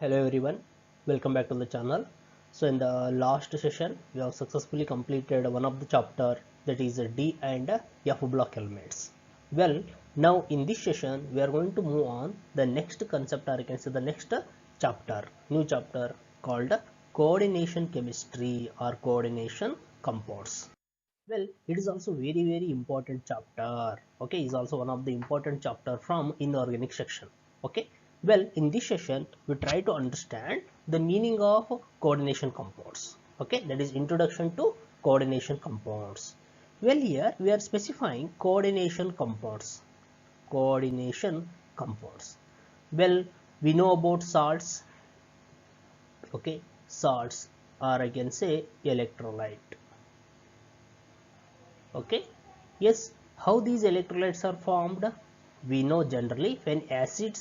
Hello everyone, welcome back to the channel. So in the last session we have successfully completed one of the chapter, that is D and F block elements. Well, now in this session we are going to move on the next concept, or you can say the next chapter, new chapter called coordination chemistry or coordination compounds. Well, it is also very important chapter. Okay, is also one of the important chapter from inorganic section. Okay, well, in this session we try to understand the meaning of coordination compounds. Okay, that is introduction to coordination compounds. Well, here we are specifying coordination compounds. Coordination compounds. Well, we know about salts. Okay, salts, or I can say electrolyte. Okay, yes, how these electrolytes are formed? We know generally when acid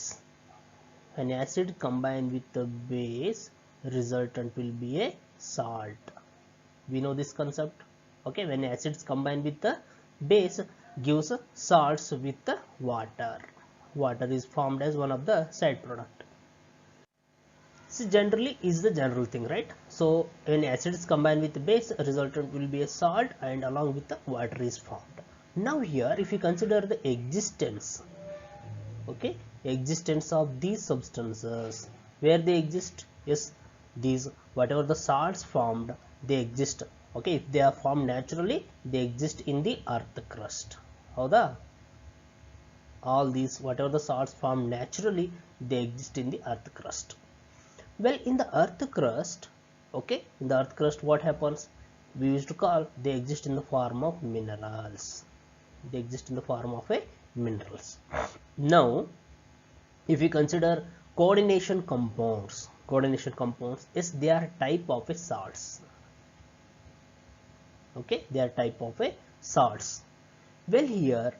combine with the base, resultant will be a salt. We know this concept. Okay, when acids combine with the base, gives salts with the water. Water is formed as one of the side product. So generally is the general thing, right? So when acids combine with the base, resultant will be a salt, and along with the water is formed. Now here if you consider the existence, okay, existence of these substances, where they exist, yes, these whatever the salts formed, they exist. Okay, if they are formed naturally, they exist in the earth crust. How the all these whatever the salts formed naturally, they exist in the earth crust. Well, in the earth crust, okay, in the earth crust what happens? We used to call they exist in the form of minerals. They exist in the form of a minerals. Now, if we consider coordination compounds, yes, they are type of a salts. Okay, they are type of a salts. Well, here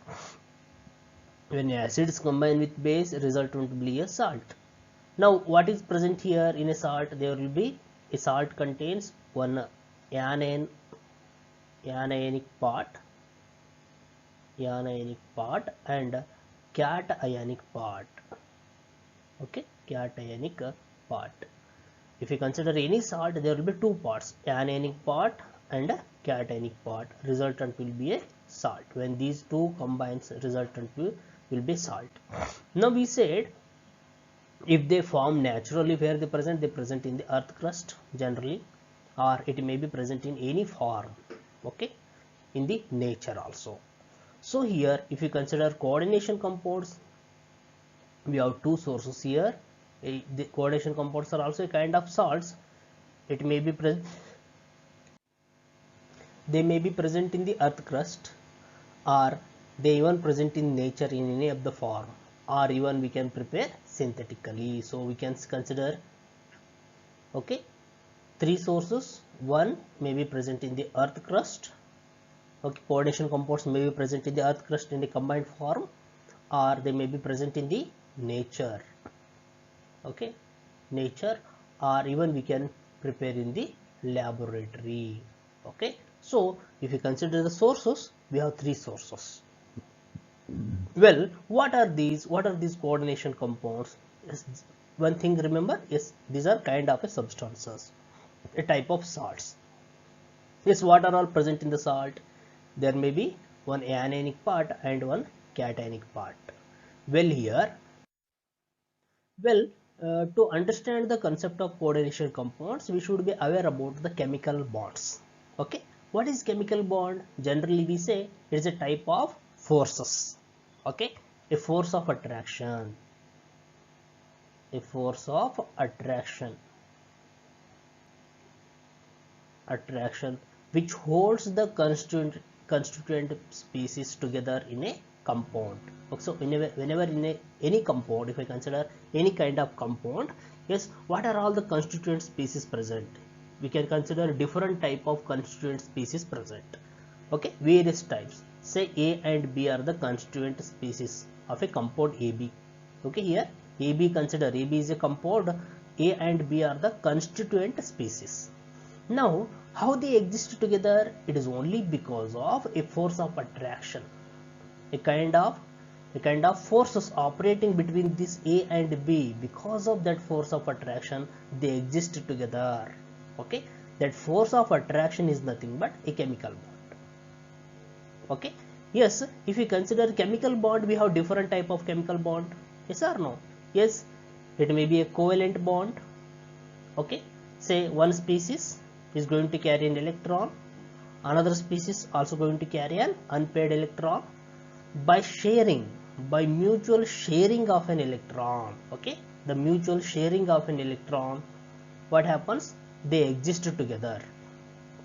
when acids combine with base, resultant will be a salt. Now what is present here in a salt? There will be a salt contains one anionic part and cationic part. Okay, cationic part. If you consider any salt, there will be two parts, anionic part and cationic part. Resultant will be a salt. When these two combines, resultant will be salt. Now we said if they form naturally, where they present in the earth crust generally, or it may be present in any form, okay, in the nature also. So here if you consider coordination compounds, we have two sources here. The coordination compounds are also a kind of salts. It may be present, they may be present in the earth crust, or they even present in nature in any of the form, or even we can prepare synthetically. So we can consider, okay, three sources. One may be present in the earth crust. Okay, coordination compounds may be present in the earth crust in the combined form, or they may be present in the nature. Okay, nature, or even we can prepare in the laboratory. Okay, so if you consider the sources, we have three sources. Well, what are these? What are these coordination compounds? Yes, one thing remember, yes, these are kind of a substances, a type of salts. Yes, what are all present in the salt? There may be one anionic part and one cationic part. Well, here, well, to understand the concept of coordination compounds, we should be aware about the chemical bonds. Okay, what is chemical bond? Generally, we say it is a type of forces. Okay, a force of attraction, a force of attraction which holds the constituent species together in a compound. Okay, so whenever in any compound, if I consider any kind of compound, yes, what are all the constituent species present? We can consider different type of constituent species present. Okay, various types. Say A and B are the constituent species of a compound AB. Okay, here AB, consider AB is a compound, A and B are the constituent species. Now, how they exist together? It is only because of a force of attraction, a kind of a kind of forces operating between this A and B. Because of that force of attraction, they exist together. Okay, that force of attraction is nothing but a chemical bond. Okay, yes, if you consider chemical bond, we have different type of chemical bond. Yes or no? Yes, it may be a covalent bond. Okay, say one species is going to carry an electron, another species also going to carry an unpaired electron. By mutual sharing of an electron, okay, the mutual sharing of an electron, what happens? They exist together.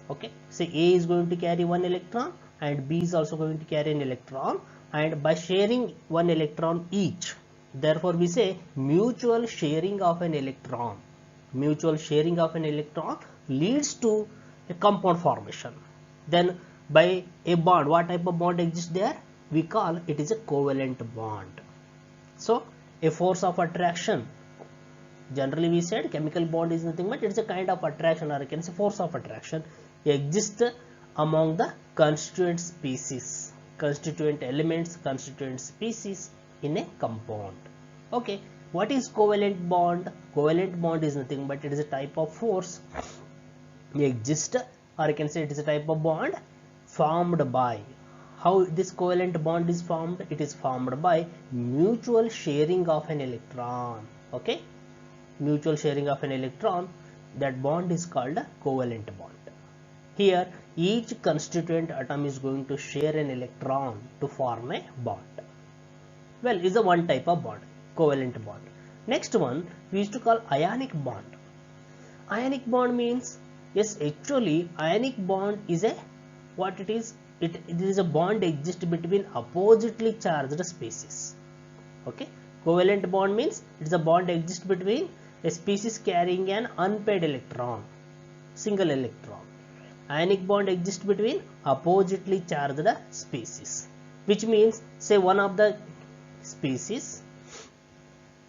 Okay, say A is going to carry one electron and B is also going to carry an electron, and by sharing one electron each, therefore we say mutual sharing of an electron. Mutual sharing of an electron leads to a compound formation. Then by a bond, what type of bond exists there? We call it is a covalent bond. So a force of attraction, generally we said chemical bond is nothing but it's a kind of attraction, or I can say force of attraction, exists among the constituent species, constituent elements, constituent species in a compound. Okay, what is covalent bond? Covalent bond is nothing but it is a type of force exist, or I can say it is a type of bond formed by. How this covalent bond is formed? It is formed by mutual sharing of an electron. Okay, mutual sharing of an electron, that bond is called a covalent bond. Here each constituent atom is going to share an electron to form a bond. Well, is a one type of bond, covalent bond. Next one we used to call ionic bond. Ionic bond means, yes, actually ionic bond is a, what it is, it is a bond exists between oppositely charged species. Okay, covalent bond means it is a bond exists between a species carrying an unpaired electron, single electron. Ionic bond exists between oppositely charged species, which means say one of the species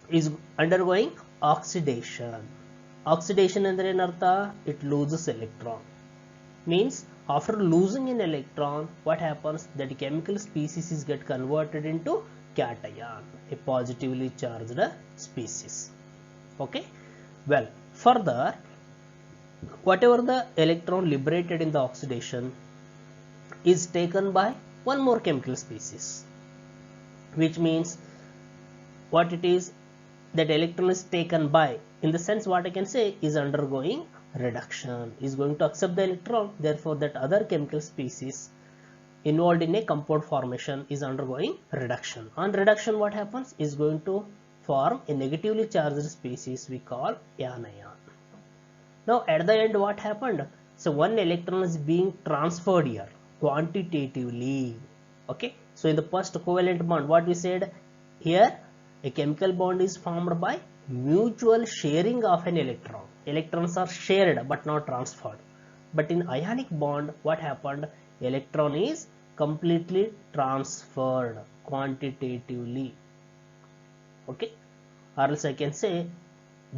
is undergoing oxidation. Oxidation andre enartha? It loses electron. Means after losing an electron, what happens? That chemical species is get converted into cation, a positively charged species. Okay, well, further, whatever the electron liberated in the oxidation is taken by one more chemical species, which means what it is, that electron is taken by, in the sense what I can say is undergoing reduction, is going to accept the electron, therefore that other chemical species involved in a compound formation is undergoing reduction. On reduction, what happens? Is going to form a negatively charged species we call anion. Now at the end what happened? So one electron is being transferred here quantitatively. Okay, so in the first covalent bond, what we said here, a chemical bond is formed by mutual sharing of an electron. Electrons are shared but not transferred. But in ionic bond, what happened? Electron is completely transferred quantitatively. Okay, or else I can say,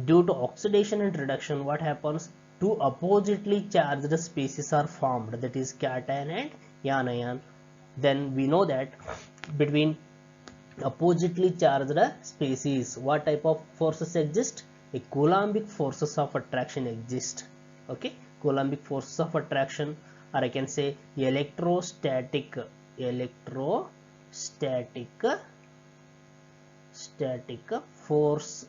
due to oxidation and reduction, what happens? Two oppositely charged species are formed, that is cation and anion. Then we know that between oppositely charged species, what type of forces exist? A Coulombic forces of attraction exist. Okay, Coulombic forces of attraction, or I can say electrostatic force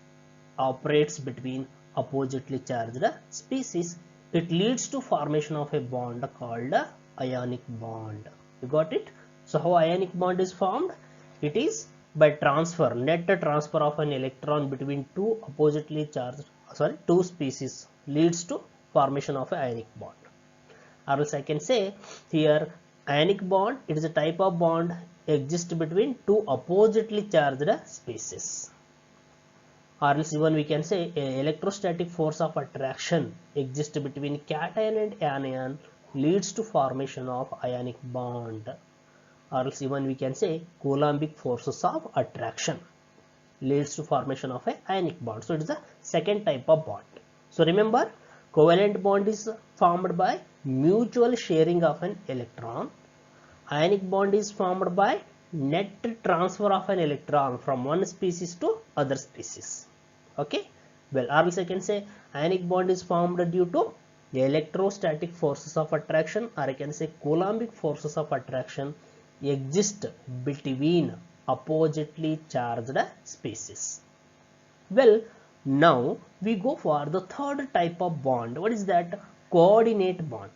operates between oppositely charged species. It leads to formation of a bond called ionic bond. You got it? So how ionic bond is formed? It is by transfer, net transfer of an electron between two oppositely charged, two species leads to formation of an ionic bond. Or else I can say here, ionic bond, it is a type of bond exists between two oppositely charged species. Or else even we can say a electrostatic force of attraction exists between cation and anion leads to formation of ionic bond. Or else even we can say Coulombic forces of attraction leads to formation of a ionic bond. So it is the second type of bond. So remember, covalent bond is formed by mutual sharing of an electron. Ionic bond is formed by net transfer of an electron from one species to other species. Okay, well, or else I can say ionic bond is formed due to the electrostatic forces of attraction, or I can say Coulombic forces of attraction exist between oppositely charged species. Well, now we go for the third type of bond. What is that? Coordinate bond.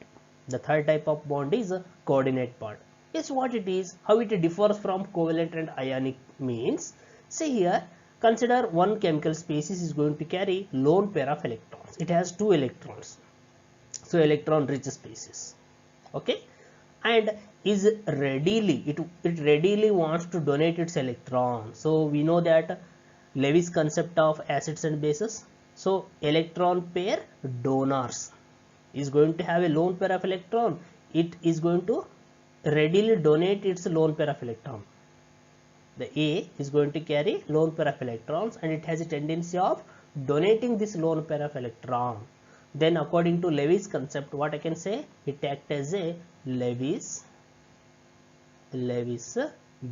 The third type of bond is a coordinate bond. Yes, what it is, how it differs from covalent and ionic means. See here, consider one chemical species is going to carry lone pair of electrons. It has 2 electrons. So electron rich species. Okay, and is readily it readily wants to donate its electron. So we know that Lewis concept of acids and bases. So electron pair donors is going to have a lone pair of electron. It is going to readily donate its lone pair of electron. The A is going to carry lone pair of electrons and it has a tendency of donating this lone pair of electron. Then according to Lewis concept, what I can say, it acts as a Lewis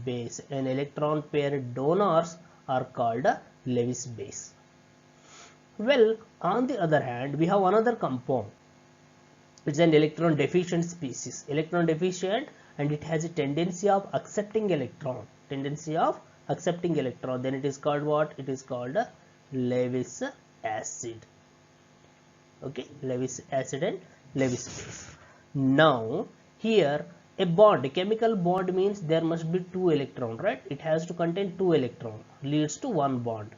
base, and electron pair donors are called Lewis base. Well, on the other hand, we have another compound. It's an electron deficient species. Electron deficient, and it has a tendency of accepting electron. Then it is called what? It is called Lewis acid. Okay, Lewis acid and Lewis base. Now here a bond, a chemical bond means there must be 2 electrons, right? It has to contain 2 electrons, leads to one bond.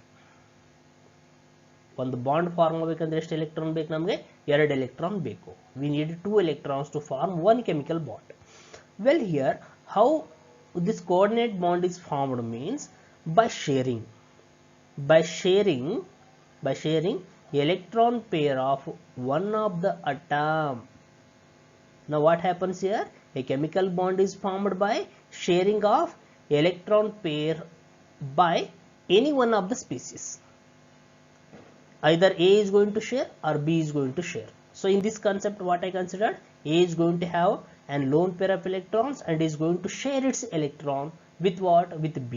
ಒಂದು bond form ಆಗಬೇಕಂದ್ರೆ ಎಷ್ಟು electron ಬೇಕು? ನಮಗೆ 2 electron ಬೇಕು. We need 2 electrons to form one chemical bond. Well, here how this coordinate bond is formed means by sharing electron pair of one of the atom. Now what happens here? A chemical bond is formed by sharing of electron pair by any one of the species. Either A is going to share or B is going to share. So in this concept, what I considered, A is going to have a lone pair of electrons and is going to share its electron with what? With B.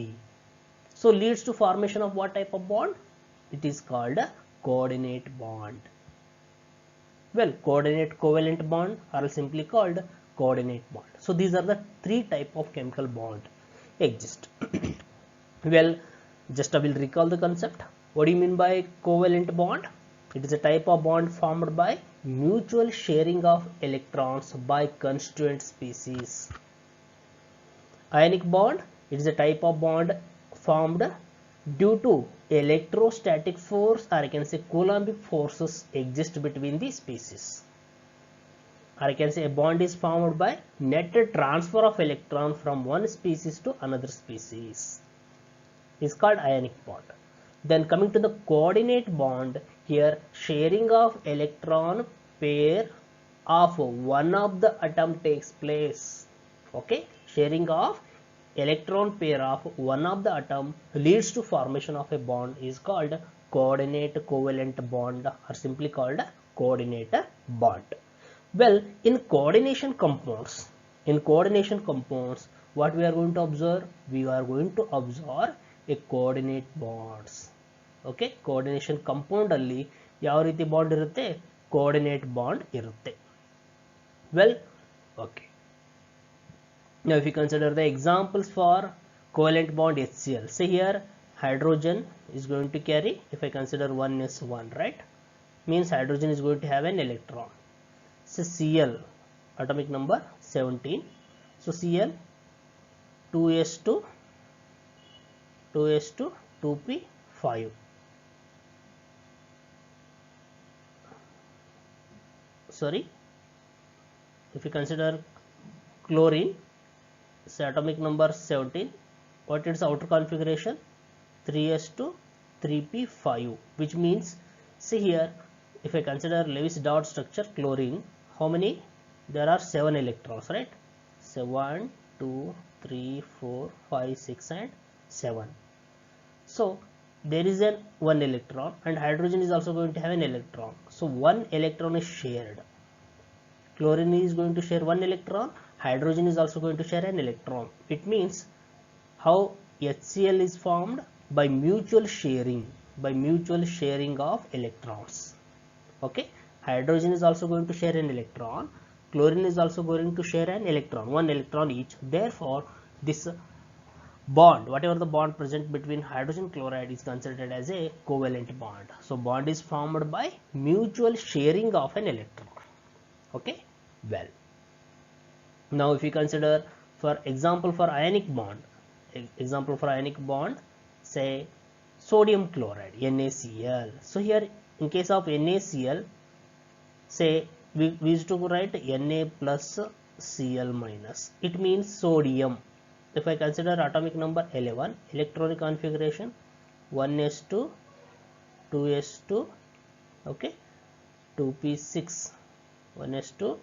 So leads to formation of what type of bond? It is called a coordinate bond. Well, coordinate covalent bond are simply called coordinate bond. So these are the 3 type of chemical bond exist. Well, just I will recall the concept. What do you mean by covalent bond? It is a type of bond formed by mutual sharing of electrons by constituent species. Ionic bond, it is a type of bond formed due to electrostatic force, or I can say Coulombic forces exist between the species. Or I can say a bond is formed by net transfer of electron from one species to another species. It is called ionic bond. Then coming to the coordinate bond, here sharing of electron pair of one of the atom takes place. Okay, sharing of electron pair of one of the atom leads to formation of a bond is called coordinate covalent bond, or simply called coordinate bond. Well, in coordination compounds, what we are going to observe? We are going to observe a coordinate bonds. Okay, coordination compound alli ಯಾವ ರೀತಿ bond ಇರುತ್ತೆ? Coordinate bond ಇರುತ್ತೆ. Well, okay, now if you consider the examples for covalent bond HCl, say here hydrogen is going to carry, if I consider 1s1, right, means hydrogen is going to have an electron. So Cl, atomic number 17, so Cl 2s2 2p5. Sorry, if you consider chlorine, say atomic number 17, what is outer configuration? 3s2 3p5, which means, see here, if I consider Lewis dot structure chlorine, how many? There are 7 electrons, right? So 1 2 3 4 5 6 and 7. So there is an 1 electron, and hydrogen is also going to have an electron. So 1 electron is shared. Chlorine is going to share 1 electron, hydrogen is also going to share an electron. It means How HCl is formed? By mutual sharing of electrons. Okay, hydrogen is also going to share an electron, chlorine is also going to share an electron, one electron each. Therefore, this bond, whatever the bond present between hydrogen chloride, is considered as a covalent bond. So bond is formed by mutual sharing of an electron. Okay, well, now if we consider for example for ionic bond, say sodium chloride, NaCl. So here in case of NaCl, say we used to write Na plus Cl minus, it means sodium. If I consider atomic number 11, electronic configuration 1s2, 2s2, okay, 2p6, 1s2,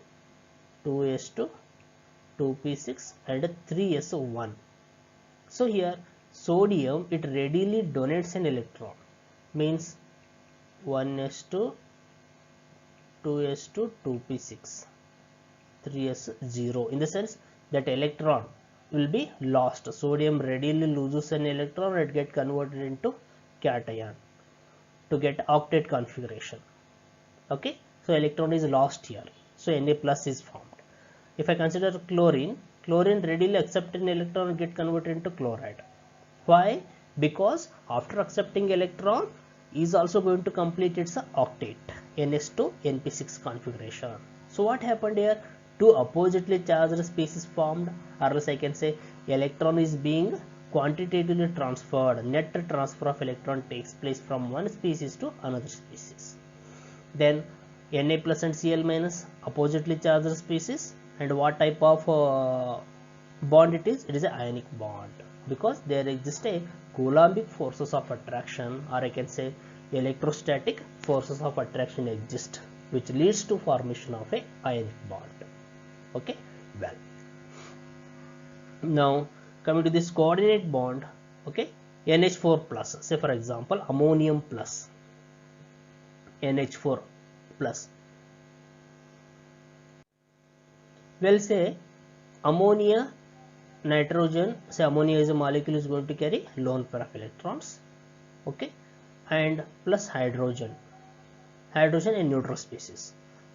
2s2, 2p6 and 3s1. So here sodium, it readily donates an electron, means 1s2, 2s2, 2p6, 3s0, in the sense that electron will be lost. Sodium readily loses an electron and get converted into cation to get octet configuration. Okay, so electron is lost here, so Na plus is formed. If I consider chlorine readily accepts an electron and get converted into chloride. Why? Because after accepting electron is also going to complete its octet, NS2 NP6 configuration. So what happened here? Two oppositely charged species formed, or else I can say electron is being quantitatively transferred. Net transfer of electron takes place from one species to another species. Then Na plus and Cl minus, oppositely charged species, and what type of bond it is? It is an ionic bond, because there exists a Coulombic forces of attraction, or I can say electrostatic forces of attraction exist, which leads to formation of a ionic bond. Okay, well, now coming to this coordinate bond, okay, NH4 plus, say for example ammonium plus NH4 plus. Well, say ammonia, nitrogen, say ammonia is a molecule is going to carry lone pair of electrons, okay, and plus hydrogen in neutral species.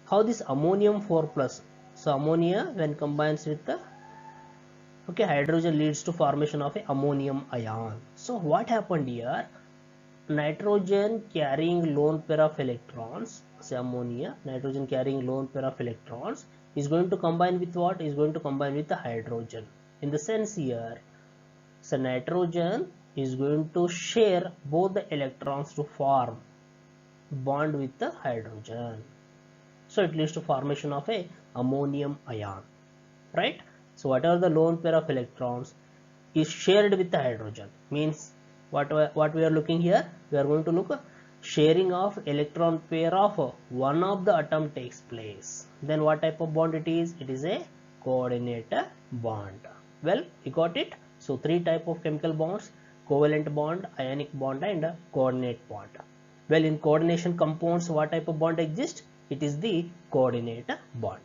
How this ammonium 4 plus? So ammonia when combines with the hydrogen leads to formation of a ammonium ion. So what happened here? Nitrogen carrying lone pair of electrons, say ammonia, nitrogen carrying lone pair of electrons is going to combine with what? Is going to combine with the hydrogen. In the sense here, so nitrogen is going to share both the electrons to form bond with the hydrogen. So it leads to formation of a ammonium ion, right? So whatever the lone pair of electrons is shared with the hydrogen, means what we are looking here, we are going to look sharing of electron pair of one of the atom takes place. Then what type of bond it is? It is a coordinate bond. Well, you got it. So three type of chemical bonds: covalent bond, ionic bond and coordinate bond. Well, in coordination compounds, what type of bond exists? It is the coordinate bond.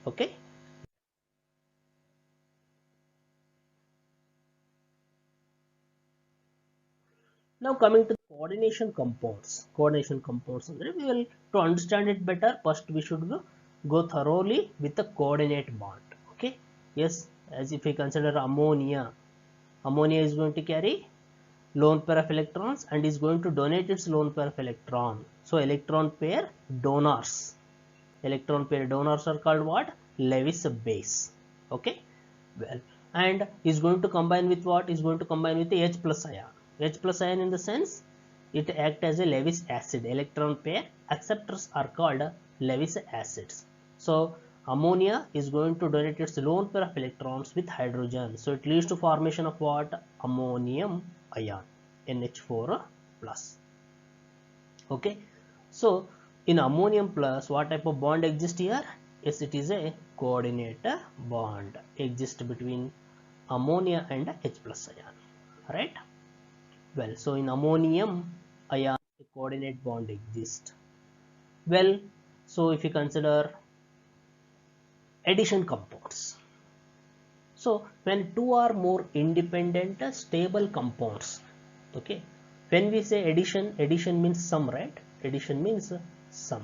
Okay. Now coming to the coordination compounds. We will, to understand it better, first we should go thoroughly with the coordinate bond. Okay. Yes, as if we consider ammonia is going to carry lone pair of electrons and is going to donate its lone pair of electron. So electron pair donors are called what? Lewis base. Okay, well, and is going to combine with what? Is going to combine with the H plus ion. H plus ion in the sense it acts as a Lewis acid. Electron pair acceptors are called Lewis acids. So ammonia is going to donate its lone pair of electrons with hydrogen. So it leads to formation of what? Ammonium ion, NH4 plus. Okay, so in ammonium plus, what type of bond exists here? Yes, it is a coordinate bond exists between ammonia and H plus ion, right? Well, so in ammonium ion, a coordinate bond exists. Well, so if you consider addition compounds, So when two or more independent stable compounds, okay, when we say addition means sum, right? Addition means sum,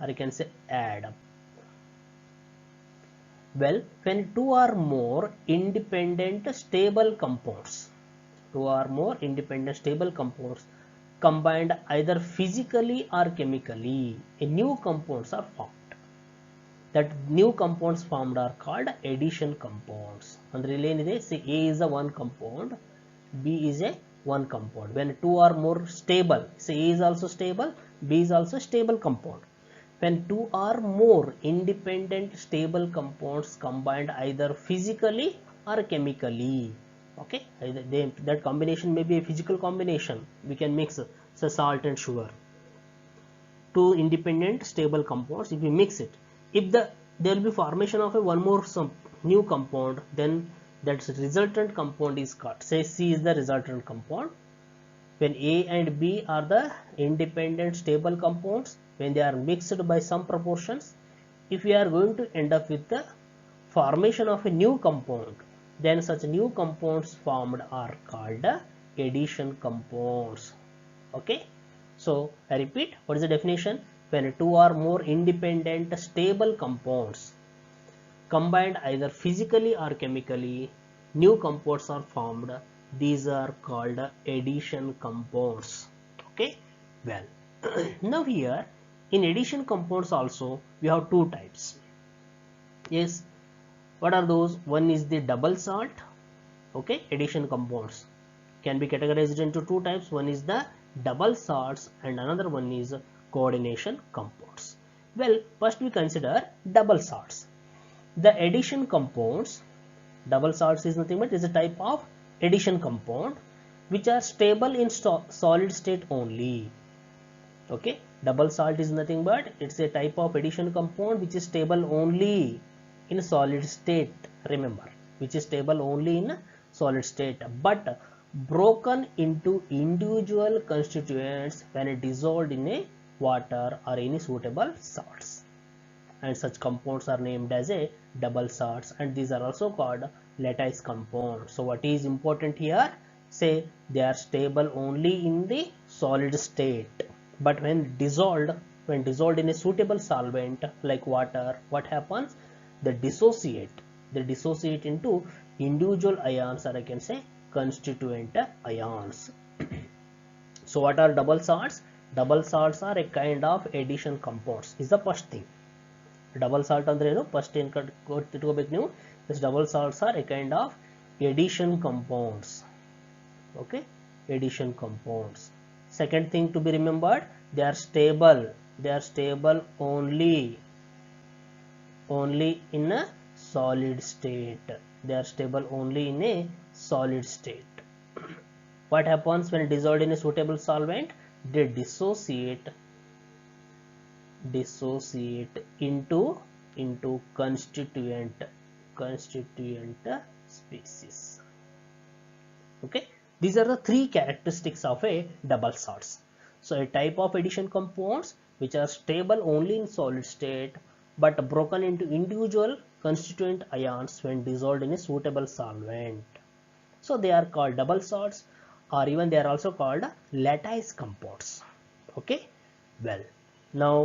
or you can say add up. Well, when two or more independent stable compounds, combined either physically or chemically, a new compounds are formed. That new compounds formed are called addition compounds. Andre ಇಲ್ಲಿ ಏನಿದೆ, say A is a one compound, B is a one compound. When two or more stable, say A is also stable, B is also stable compound. When two or more independent stable compounds combined either physically or chemically, okay, that combination may be a physical combination. We can mix say salt and sugar, two independent stable compounds. If we mix it, if there will be formation of a one more some new compound, then that resultant compound is called, say C is the resultant compound. When A and B are the independent stable compounds, when they are mixed by some proportions, if we are going to end up with the formation of a new compound, then such new compounds formed are called addition compounds. Okay, so I repeat, what is the definition? When two or more independent stable compounds combined either physically or chemically, new compounds are formed. These are called addition compounds. Okay, well, now here in addition compounds also we have two types. Yes, what are those? One is the double salt. Okay, addition compounds can be categorized into two types. One is the double salts and another one is coordination compounds. Well, first we consider double salts. The addition compounds, double salts is nothing but is a type of addition compound which are stable in solid state only. Okay, double salt is nothing but it's a type of addition compound which is stable only in solid state. Remember, which is stable only in solid state but broken into individual constituents when dissolved in a water or any suitable salts, and such compounds are named as a double salts, and these are also called lattice compounds. So what is important here? Say they are stable only in the solid state, but when dissolved in a suitable solvent like water, what happens? They dissociate into individual ions, or I can say constituent ions. So what are double salts? Double salts are a kind of addition compounds is the first thing. Double salt andre ಏನು first ಏನು ಇಟ್ಕೋಬೇಕು ನೀವು. This double salts are a kind of addition compounds. Okay, addition compounds. Second thing to be remembered, they are stable only in a solid state. They are stable only in a solid state. What happens when dissolved in a suitable solvent? They dissociate into constituent species. Okay, these are the three characteristics of a double salts. So a type of addition compounds which are stable only in solid state but broken into individual constituent ions when dissolved in a suitable solvent. So they are called double salts, or even they are also called lattice compounds. Okay, well, now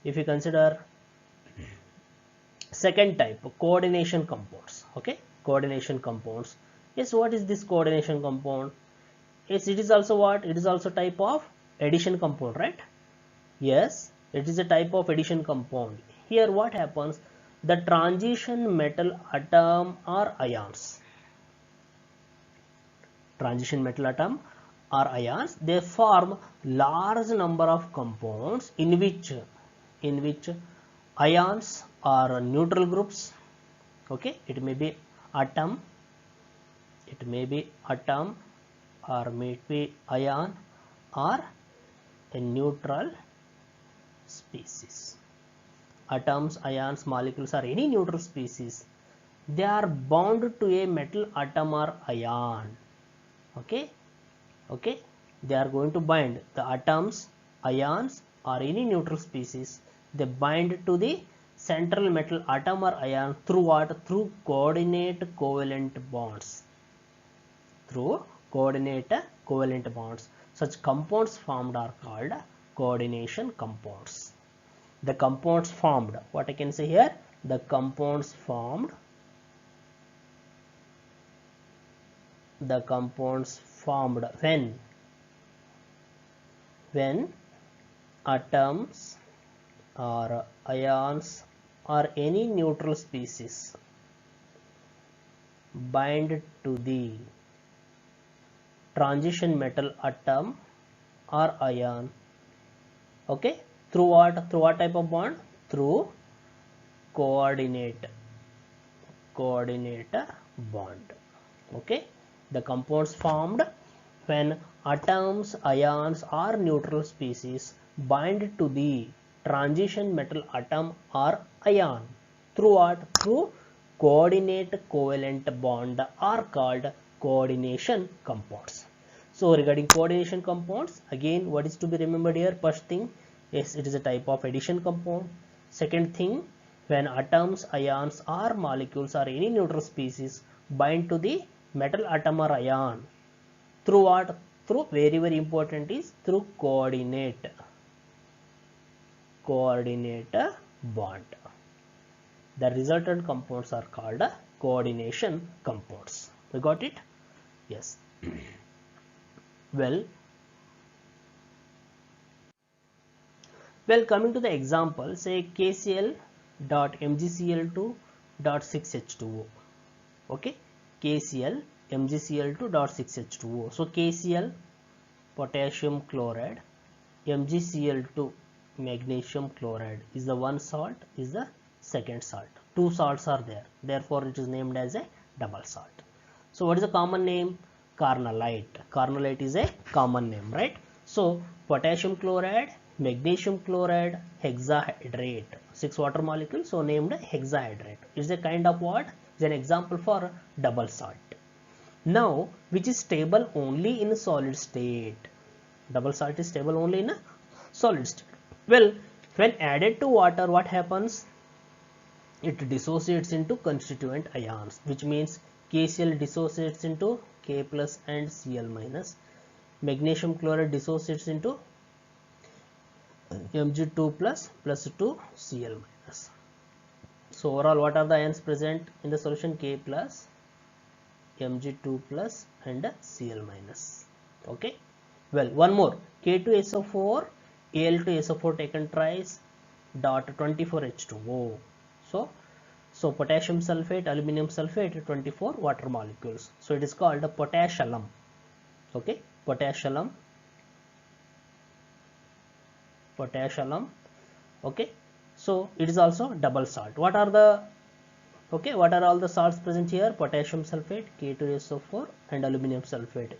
if you consider second type, coordination compounds. Okay, coordination compounds. Yes, what is this coordination compound? Yes, it is also what? It is also type of addition compound, right? Yes, it is a type of addition compound. Here what happens? The transition metal atom or ions, they form large number of compounds in which ions are neutral groups. Okay, it may be atom or may be ion or a neutral species. Atoms, ions, molecules or any neutral species, they are bound to a metal atom or ion. Okay, they are going to bind the atoms, ions or any neutral species. They bind to the central metal atom or ion through what? Through coordinate covalent bonds. Through coordinate covalent bonds. Such compounds formed are called coordination compounds. The compounds formed, what I can say here, the compounds formed when atoms or ions or any neutral species bind to the transition metal atom or ion, okay, through what? Through what type of bond? Through coordinate bond. Okay, the compounds formed when atoms, ions or neutral species bind to the transition metal atom or ion through what? Through coordinate covalent bond are called coordination compounds. So regarding coordination compounds, again what is to be remembered here? First thing, yes, it is a type of addition compound. Second thing, when atoms, ions or molecules or any neutral species bind to the metal atom or ion through what? Through, very very important is through coordinate bond. The resultant compounds are called coordination compounds. We got it? Yes. Well, coming to the example, say KCl dot MgCl2 dot 6H2O. Okay, KCl MgCl2 dot 6H2O. So KCl, potassium chloride, MgCl2, magnesium chloride is the one salt, is the second salt. Two salts are there, therefore it is named as a double salt. So what is the common name? Carnallite. Carnallite is a common name, right? So potassium chloride, magnesium chloride, hexahydrate, 6 water molecules, so named hexahydrate. Is a kind of what? Is an example for double salt. Now, which is stable only in a solid state. Double salt is stable only in a solid state. Well, when added to water, what happens? It dissociates into constituent ions, which means KCl dissociates into K plus and Cl minus. Magnesium chloride dissociates into Mg2 plus 2 Cl minus. So overall, what are the ions present in the solution? K plus, Mg2 plus and Cl minus. Okay. Well, one more, K2SO4, Al2SO4 taken twice, dot 24H2O. So potassium sulfate, aluminum sulfate, 24 water molecules. So it is called a potash alum. Okay, potash alum. Okay, so it is also double salt. What are all the salts present here? Potassium sulfate, K2SO4, and aluminum sulfate,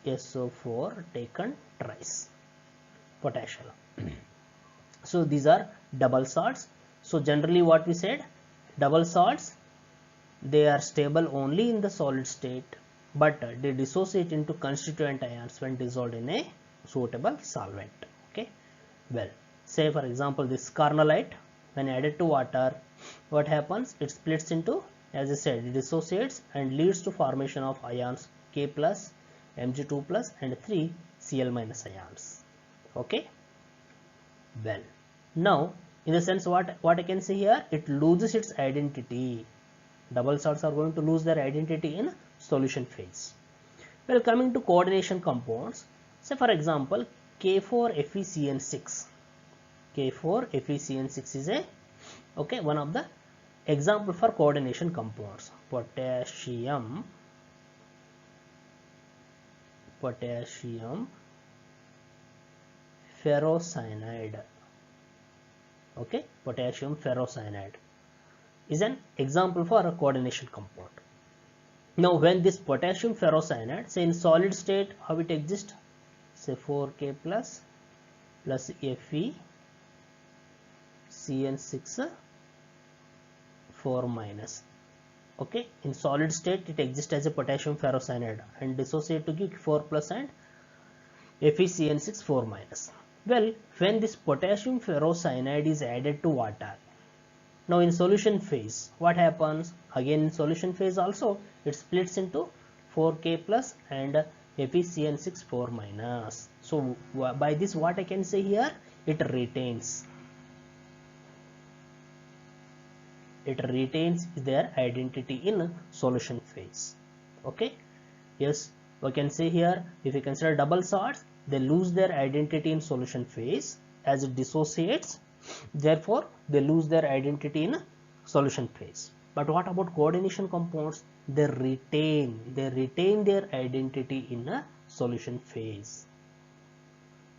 Al2SO4 taken thrice, potash alum. So these are double salts. So generally what we said, double salts, they are stable only in the solid state, but they dissociate into constituent ions when dissolved in a suitable solvent. Okay. Well, say for example this carnallite, when added to water, what happens? It splits into, as I said, it dissociates and leads to formation of ions K plus, Mg2 plus and 3 Cl minus ions. Okay. Well, now in the sense what I can say here, it loses its identity. Double salts are going to lose their identity in solution phase. Well, coming to coordination compounds, say for example K4FeCN6. K4FeCN6 is a one of the example for coordination compounds. Potassium ferrocyanide. Okay, potassium ferrocyanide is an example for a coordination compound. Now when this potassium ferrocyanide, say in solid state, how it exists? Say 4K plus FeCN6 4 minus. Okay, in solid state it exists as a potassium ferrocyanide and dissociate to give 4 plus and FeCN6 4 minus. Well, when this potassium ferrocyanide is added to water, now in solution phase, what happens? Again in solution phase also, it splits into 4K plus and FeCN6 4 minus. So by this what I can say here, it retains their identity in solution phase. Okay, yes, we can say here, if we consider double salts, they lose their identity in solution phase as it dissociates, therefore they lose their identity in solution phase. But what about coordination compounds? They retain their identity in a solution phase.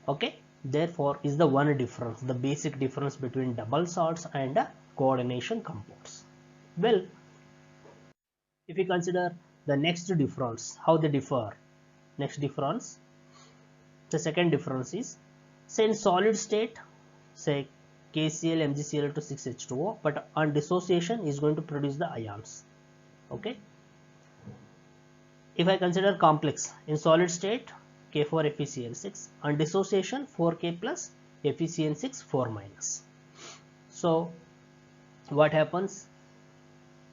Okay, therefore is the one difference, the basic difference between double salts and coordination compounds. Well, if we consider the next difference, how they differ, next difference, the second difference is, say in solid state, say KCl MgCl to 6H2O, but on dissociation is going to produce the ions. Okay, if I consider complex, in solid state K4 FeCl6, on dissociation 4K plus FeCN6 4 minus. So what happens?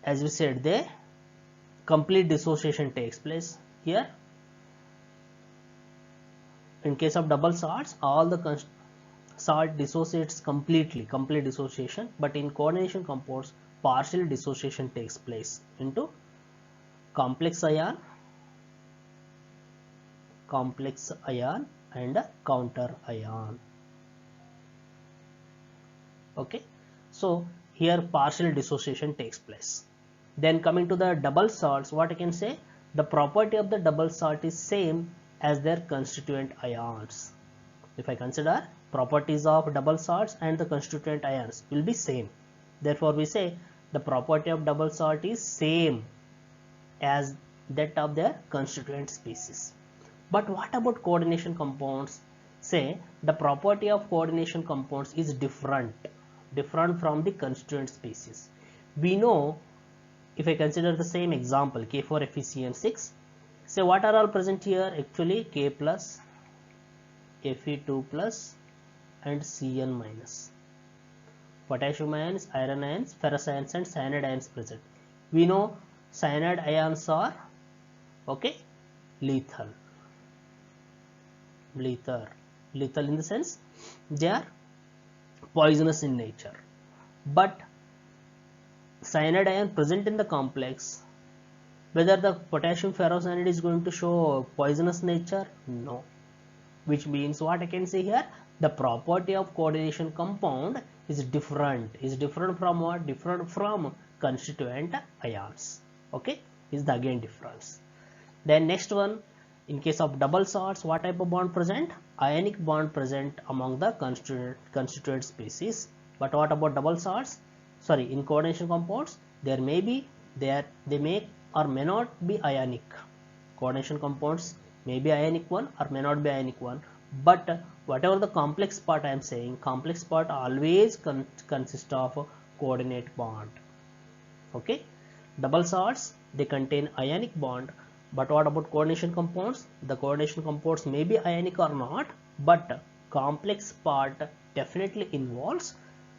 As we said, the complete dissociation takes place here. In case of double salts, all the salt dissociates completely, complete dissociation, but in coordination compounds, partial dissociation takes place into complex ion and a counter ion. Okay, so here partial dissociation takes place. Then coming to the double salts, what I can say, the property of the double salt is same as their constituent ions. If I consider properties of double salts and the constituent ions will be same, therefore we say the property of double salt is same as that of their constituent species. But what about coordination compounds? Say the property of coordination compounds is different from the constituent species. We know, if I consider the same example, K4 FeCN6, say what are all present here? Actually K plus, Fe2 plus and Cn minus. Potassium ions, iron ions, ferrous ions and cyanide ions present. We know cyanide ions are, okay, lethal in the sense they are poisonous in nature. But cyanide ion present in the complex, whether the potassium ferrocyanide is going to show poisonous nature? No. Which means what I can say here, the property of coordination compound is different from what? Different from constituent ions. Okay, is the again difference. Then next one, in case of double salts, what type of bond present? Ionic bond present among the constituent species. But what about double salts? Sorry, in coordination compounds, there may be, they may or may not be ionic. Coordination compounds may be ionic one or may not be ionic one. But whatever the complex part I am saying, complex part always consists of coordinate bond. Okay, double salts, they contain ionic bond. But what about coordination compounds? The coordination compounds may be ionic or not, but complex part definitely involves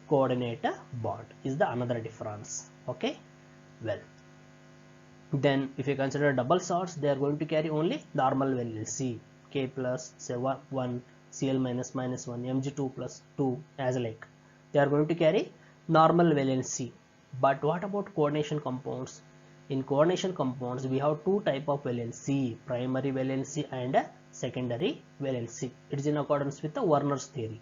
coordinate bond, is the another difference. Okay, well, then if you consider double salts, they are going to carry only normal valency, K plus, say 1, Cl minus minus 1, Mg2 plus 2, as like they are going to carry normal valency. But what about coordination compounds? In coordination compounds, we have two type of valency, primary valency and secondary valency. It is in accordance with the Werner's theory.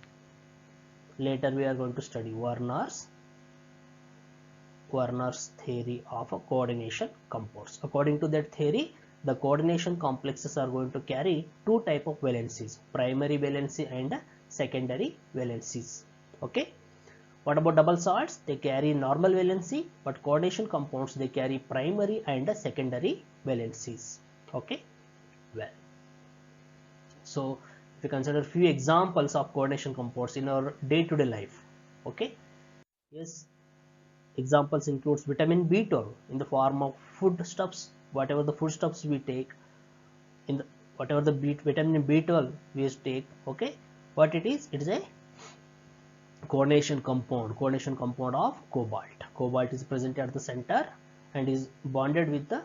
Later we are going to study Werner's theory of coordination compounds. According to that theory, the coordination complexes are going to carry two type of valencies, primary valency and secondary valencies. Okay. What about double salts? They carry normal valency, but coordination compounds, they carry primary and secondary valencies. Okay, well, so if we consider few examples of coordination compounds in our day-to-day life. Okay, yes, examples includes vitamin B12 in the form of foodstuffs, whatever the foodstuffs we take, in the whatever the vitamin B12 we take. Okay, What it is? It is a coordination compound of cobalt. Cobalt is present at the center and is bonded with the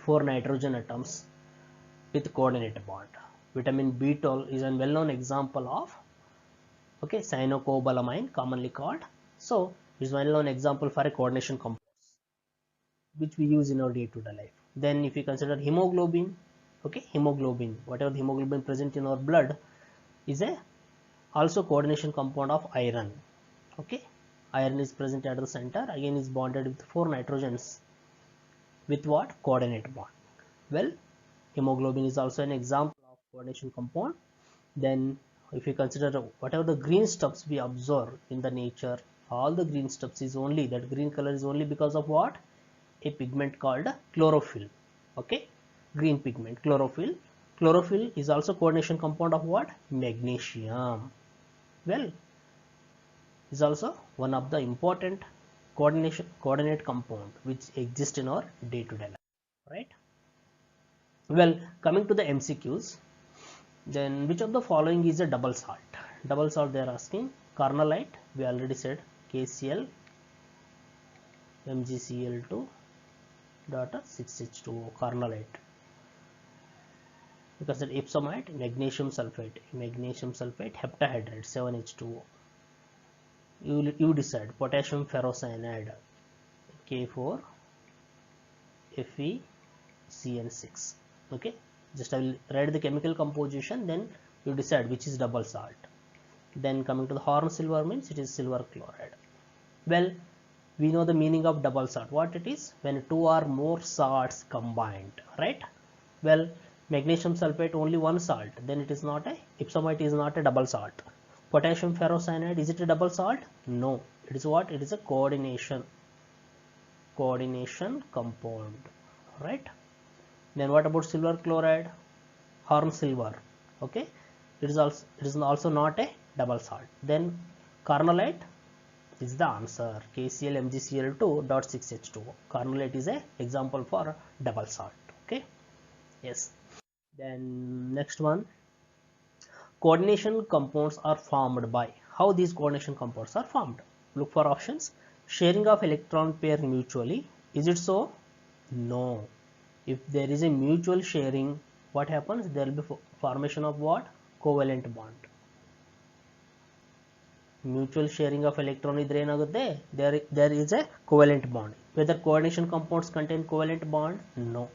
4 nitrogen atoms with coordinate bond. Vitamin B12 is a well-known example of cyanocobalamin, commonly called. So it is well-known example for a coordination compound which we use in our day-to-day life. Then if you consider hemoglobin, hemoglobin, whatever the hemoglobin present in our blood is a also coordination compound of iron. Iron is present at the center, again is bonded with 4 nitrogens with what? Coordinate bond. Well, hemoglobin is also an example of coordination compound. Then if you consider whatever the green stuffs we observe in the nature, all the green stuffs is only, that green color is only because of what? A pigment called chlorophyll. Green pigment, chlorophyll. Chlorophyll is also coordination compound of what? Magnesium. Well, is also one of the important coordinate compound which exist in our day-to-day life, right? Well, coming to the MCQs, then which of the following is a double salt? Double salt they are asking. Carnallite, we already said, KCl, MgCl2, daughter 6H2O, carnallite. Because that epsomite, magnesium sulfate, heptahydride, 7H2O. You decide. Potassium ferrocyanide, K4 FeCN6. Just I will write the chemical composition, then you decide which is double salt. Then coming to the horn silver, means it is silver chloride. Well, we know the meaning of double salt. What it is? When 2 or more salts combined, right? Well, magnesium sulfate only one salt, then it is not a, epsomite is not a double salt. Potassium ferrocyanide, is it a double salt? No. It is what? It is a coordination compound, right? Then what about silver chloride? Horn silver. It is also not a double salt. Then carnallite is the answer. KCl MgCl2.6H2O. Carnallite is a example for double salt. Yes. Then next one. Coordination compounds are formed by. How these coordination compounds are formed? Look for options. Sharing of electron pair mutually. Is it so? No. If there is a mutual sharing, what happens? There will be formation of what? Covalent bond. Mutual sharing of electron idre enagutte, there is a covalent bond. Whether coordination compounds contain covalent bond? No.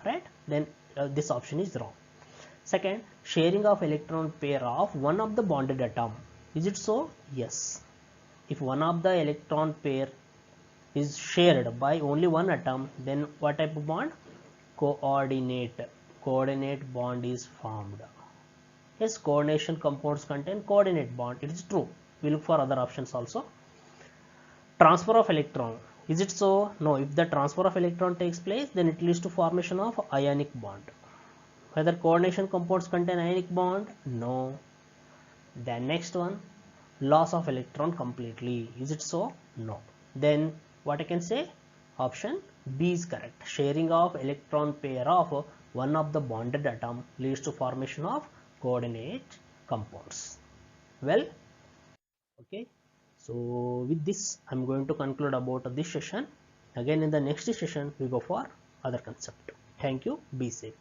Right? Then this option is wrong. Second, sharing of electron pair of one of the bonded atom. Is it so? Yes. If one of the electron pair is shared by only one atom, then what type of bond? Coordinate bond is formed. Yes, coordination compounds contain coordinate bond. It is true. We look for other options also. Transfer of electron. Is it so? No. If the transfer of electron takes place, then it leads to formation of ionic bond. Whether coordination compounds contain ionic bond? No. Then next one, loss of electron completely. Is it so? No. Then what I can say? Option B is correct. Sharing of electron pair of one of the bonded atom leads to formation of coordinate compounds. Well, so with this I'm going to conclude about this session. Again in the next session we go for other concept. Thank you. Be safe.